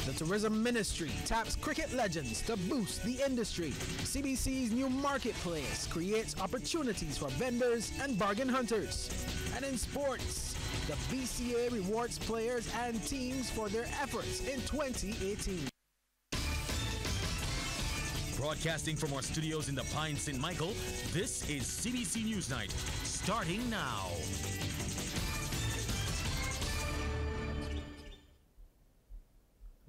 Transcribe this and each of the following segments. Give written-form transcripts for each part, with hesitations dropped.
The tourism ministry taps cricket legends to boost the industry. CBC's new marketplace creates opportunities for vendors and bargain hunters. And in sports, the BCA rewards players and teams for their efforts in 2018. Broadcasting from our studios in the Pine St. Michael, this is CBC News Night, starting now.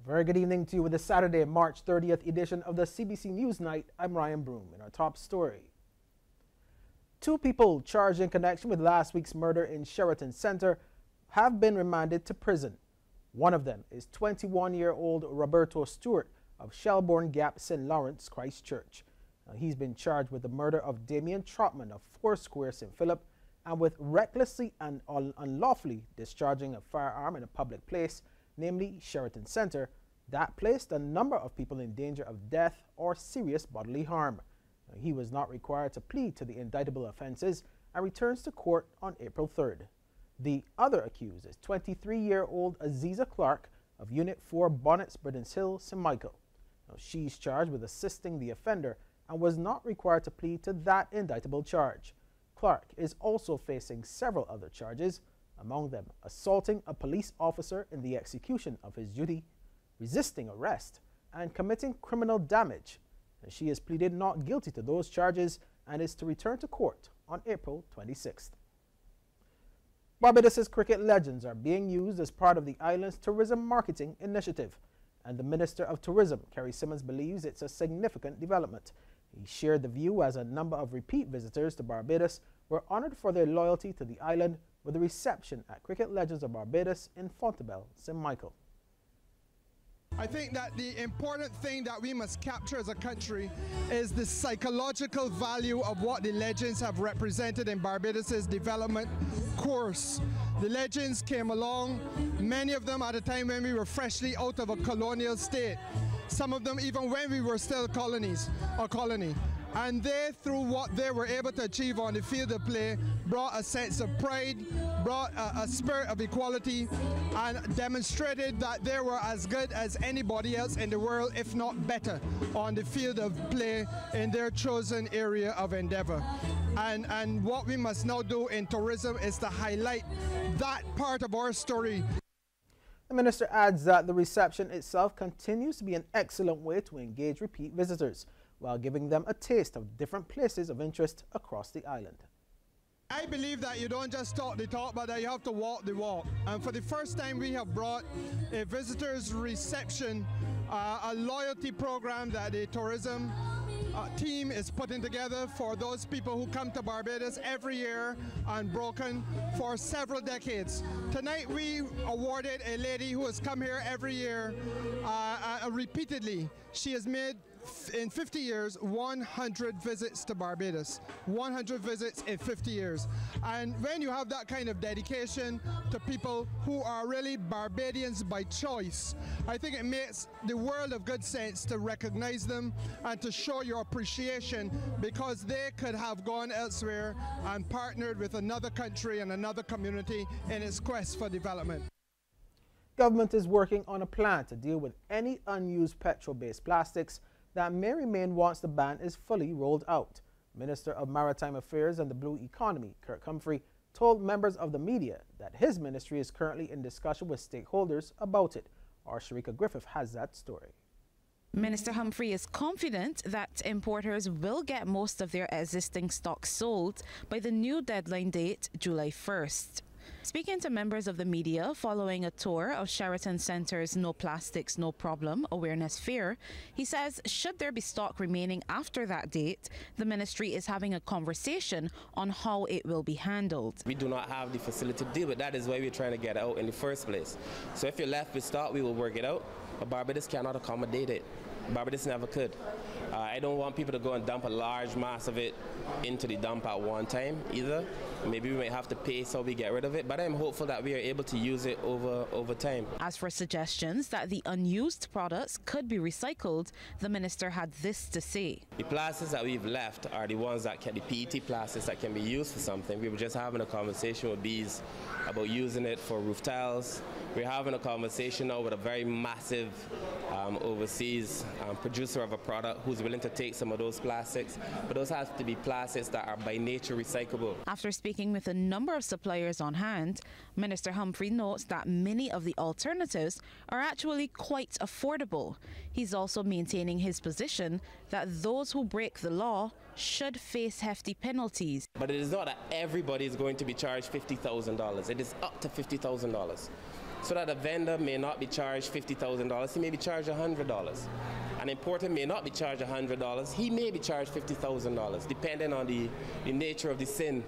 Very good evening to you with the Saturday, March 30th edition of the CBC News Night. I'm Ryan Broom. In our top story, 2 people charged in connection with last week's murder in Sheraton Center have been remanded to prison. One of them is 21-year-old Roberto Stewart of Shelbourne Gap, St. Lawrence, Christchurch. He's been charged with the murder of Damien Trotman of 4 Square, St. Philip, and with recklessly and unlawfully discharging a firearm in a public place, namely Sheraton Center, that placed a number of people in danger of death or serious bodily harm. He was not required to plead to the indictable offenses and returns to court on April 3rd. The other accused is 23-year-old Aziza Clark of Unit 4 Bonnets, Burdens Hill, St. Michael. She's charged with assisting the offender and was not required to plead to that indictable charge. Clark is also facing several other charges, among them assaulting a police officer in the execution of his duty, resisting arrest, and committing criminal damage. She has pleaded not guilty to those charges and is to return to court on April 26th. Barbados' cricket legends are being used as part of the island's tourism marketing initiative, and the Minister of Tourism, Kerry Simmons, believes it's a significant development. He shared the view as a number of repeat visitors to Barbados were honored for their loyalty to the island with a reception at Cricket Legends of Barbados in Fontebelle, St. Michael. I think that the important thing that we must capture as a country is the psychological value of what the legends have represented in Barbados' development course. The legends came along, many of them at a time when we were freshly out of a colonial state. Some of them even when we were still colony. And they, through what they were able to achieve on the field of play, brought a sense of pride, brought a spirit of equality, and demonstrated that they were as good as anybody else in the world, if not better, on the field of play in their chosen area of endeavor. And what we must now do in tourism is to highlight that part of our story. The minister adds that the reception itself continues to be an excellent way to engage repeat visitors, while giving them a taste of different places of interest across the island. I believe that you don't just talk the talk, but that you have to walk the walk. And for the first time, we have brought a visitors reception, a loyalty program that the tourism team is putting together for those people who come to Barbados every year unbroken for several decades. Tonight we awarded a lady who has come here every year repeatedly. She has made in 50 years 100 visits to Barbados. 100 visits in 50 years. And when you have that kind of dedication to people who are really Barbadians by choice, I think it makes the world of good sense to recognize them and to show your appreciation, because they could have gone elsewhere and partnered with another country and another community in its quest for development. Government is working on a plan to deal with any unused petrol-based plastics that may remain once the ban is fully rolled out. Minister of Maritime Affairs and the Blue Economy, Kirk Humphrey, told members of the media that his ministry is currently in discussion with stakeholders about it. Our Sharika Griffith has that story. Minister Humphrey is confident that importers will get most of their existing stock sold by the new deadline date, July 1st. Speaking to members of the media following a tour of Sheraton Center's No Plastics, No Problem awareness fair, he says should there be stock remaining after that date, the ministry is having a conversation on how it will be handled. We do not have the facility to deal with that. Is why we're trying to get out in the first place. So if you're left with stock, we will work it out, but Barbados cannot accommodate it. Barbados never could. I don't want people to go and dump a large mass of it into the dump at one time either. Maybe we might have to pay so we get rid of it, but I'm hopeful that we are able to use it over time. As for suggestions that the unused products could be recycled, the minister had this to say. The plastics that we've left are the ones that can, the PET plastics that can be used for something. We were just having a conversation with bees about using it for roof tiles. We're having a conversation now with a very massive overseas producer of a product who's willing to take some of those plastics, but those have to be plastics that are by nature recyclable. After speaking with a number of suppliers on hand, Minister Humphrey notes that many of the alternatives are actually quite affordable. He's also maintaining his position that those who break the law should face hefty penalties. But it is not that everybody is going to be charged $50,000. It is up to $50,000. So that a vendor may not be charged $50,000, he may be charged $100. An importer may not be charged $100, he may be charged $50,000, depending on the nature of the sin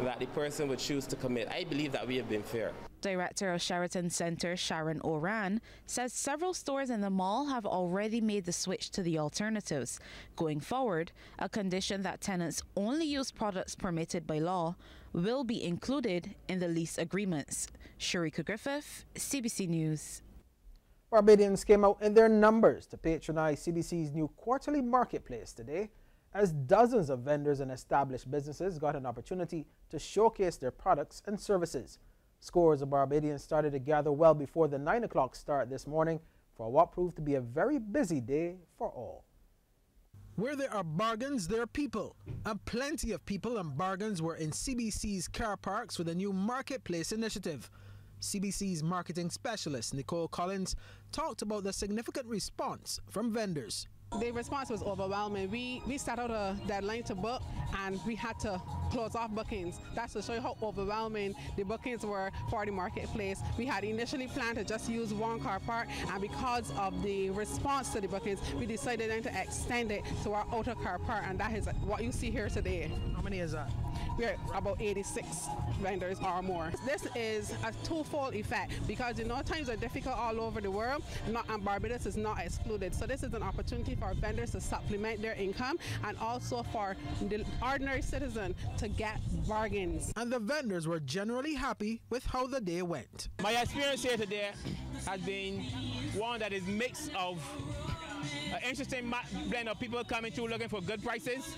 that the person would choose to commit. I believe that we have been fair. Director of Sheraton Center, Sharon Oran, says several stores in the mall have already made the switch to the alternatives. Going forward, a condition that tenants only use products permitted by law will be included in the lease agreements. Sharika Griffith, CBC News. Barbadians came out in their numbers to patronize CBC's new quarterly marketplace today, as dozens of vendors and established businesses got an opportunity to showcase their products and services. Scores of Barbadians started to gather well before the 9 o'clock start this morning for what proved to be a very busy day for all. Where there are bargains, there are people. And plenty of people and bargains were in CBC's car parks with a new marketplace initiative. CBC's marketing specialist, Nicole Collins, talked about the significant response from vendors. The response was overwhelming. We set out a deadline to book and we had to close off bookings. That's to show you how overwhelming the bookings were for the marketplace. We had initially planned to just use one car park, and because of the response to the bookings, we decided then to extend it to our outer car park, and that is what you see here today. How many is that? We're about 86 vendors or more. This is a twofold effect because times are difficult all over the world, and Barbados is not excluded. So this is an opportunity for vendors to supplement their income and also for the ordinary citizen to get bargains. And the vendors were generally happy with how the day went. My experience here today has been one that is mixed of an interesting blend of people coming through looking for good prices,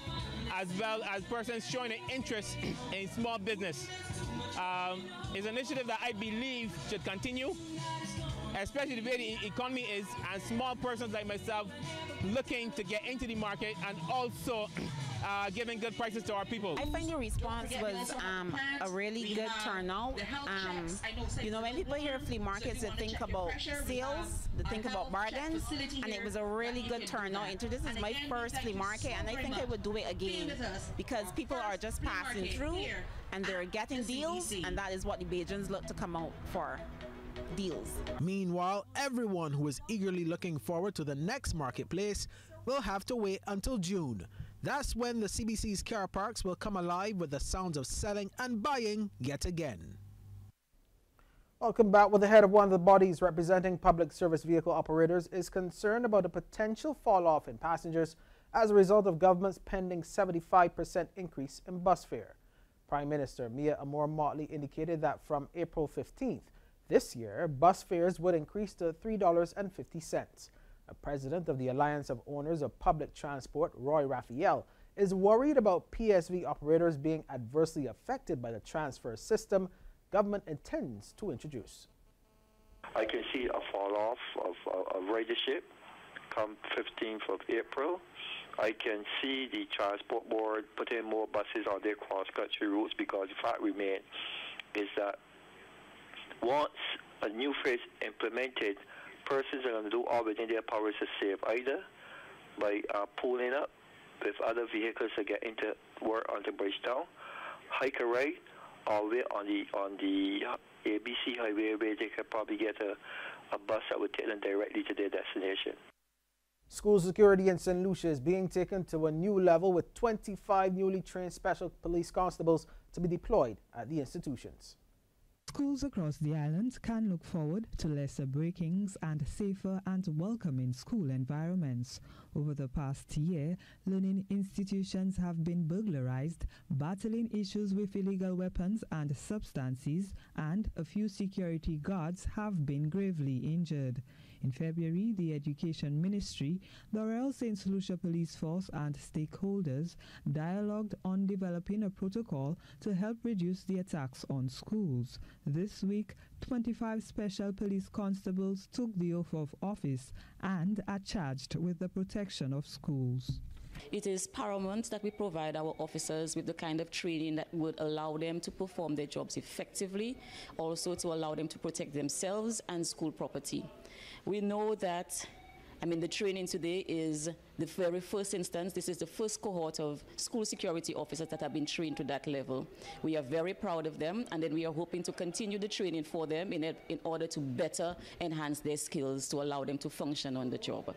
as well as persons showing an interest in small business. It's an initiative that I believe should continue, especially the way the economy is, and small persons like myself looking to get into the market and also giving good prices to our people. I find the response was a really good turnout. When people hear flea markets, they think about sales, they think about bargains, and it was a really good turnout. This is my first flea market, and I think I would do it again because people are just passing through and they're getting deals, and that is what the Bajans look to come out for. Deals. Meanwhile, everyone who is eagerly looking forward to the next marketplace will have to wait until June. That's when the CBC's car parks will come alive with the sounds of selling and buying yet again. Welcome back. Well, the head of one of the bodies representing public service vehicle operators is concerned about a potential fall off in passengers as a result of government's pending 75% increase in bus fare. Prime Minister Mia Amor Motley indicated that from April 15th, this year, bus fares would increase to $3.50. The president of the Alliance of Owners of Public Transport, Roy Raphael, is worried about PSV operators being adversely affected by the transfer system government intends to introduce. I can see a fall off of ridership come 15th of April. I can see the Transport Board putting more buses on their cross-country routes because the fact remains is that once a new phase implemented, persons are going to do all within their powers to save, either by pulling up with other vehicles to get into work on the Bridgetown, hike a ride, or wait on the ABC highway where they could probably get a bus that would take them directly to their destination. School security in St. Lucia is being taken to a new level with 25 newly trained special police constables to be deployed at the institutions. Schools across the island can look forward to lesser breakings and safer and welcoming school environments. Over the past year, learning institutions have been burglarized, battling issues with illegal weapons and substances, and a few security guards have been gravely injured. In February, the Education Ministry, the Royal St. Lucia Police Force and stakeholders dialogued on developing a protocol to help reduce the attacks on schools. This week, 25 special police constables took the oath of office and are charged with the protection of schools. It is paramount that we provide our officers with the kind of training that would allow them to perform their jobs effectively, also to allow them to protect themselves and school property. We know that, the training today is the very first instance. This is the first cohort of school security officers that have been trained to that level. We are very proud of them, and then we are hoping to continue the training for them in order to better enhance their skills to allow them to function on the job.